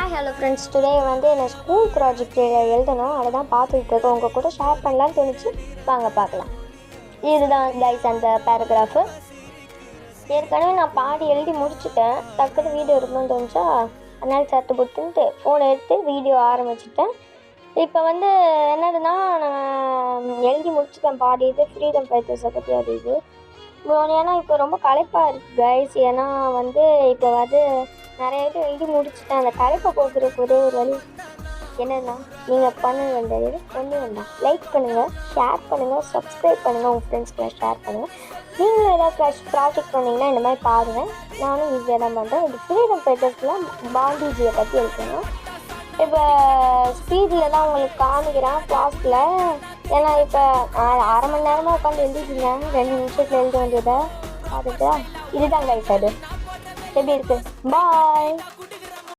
Hi hello friends, today வந்து என்ன school project எழுதணும். அதை தான் பார்த்துக்கிட்டு இருக்கோம். உங்கள் கூட ஷேர் பண்ணலான்னு தோணுச்சு. வாங்க பார்க்கலாம். இதுதான் கைஸ் அந்த பேராகிராஃபு. ஏற்கனவே நான் பாடி எழுதி முடிச்சுட்டேன். டக்குன்னு வீடியோ இருக்கணும்னு தோணுச்சா, அதனால் சட்டு போட்டுன்ட்டு ஃபோனை எடுத்து வீடியோ ஆரம்பிச்சிட்டேன். இப்போ வந்து என்னதுன்னா, நான் எழுதி முடிச்சுட்டேன் பாடி. இது ஃப்ரீடம் ஃபைட்டர்ஸை பற்றி அது இது. ஏன்னா இப்போ ரொம்ப களைப்பாக இருக்குது கைஸ். ஏன்னா வந்து இப்போ வந்து நிறைய இது எழுதி முடிச்சுட்டேன். அந்த களைப்பை போக்குறதுக்கு ஒரே ஒரு வழி என்னென்னா, நீங்கள் பண்ண வேண்டியது ஒன்றும் வேண்டாம். லைக் பண்ணுங்கள், ஷேர் பண்ணுங்கள், சப்ஸ்கிரைப் பண்ணுங்கள், உங்கள் ஃப்ரெண்ட்ஸ்க்கெலாம் ஷேர் பண்ணுங்கள். நீங்களும் ஏதாவது ப்ராஜெக்ட் பண்ணிங்கன்னா இந்த மாதிரி பாருங்கள். நானும் ஈஸியாக தான் பண்ணுறேன். இது ஃப்ரீடம் ஃபைட்டர்ஸ்லாம் பாண்டிஜியை பற்றி இருக்கணும். இப்போ ஸ்பீடில் தான் உங்களுக்கு காமிக்கிறேன் ஃபாஸ்ட்டில். ஏன்னா இப்போ அரை மணி நேரமாக உட்காந்து எழுதிட்டீங்க, 2 நிமிஷத்தில் எழுத வேண்டியதை பார்த்துட்டா. இதுதான் கைஸ், அது எப்படி இருக்குது. பாய்.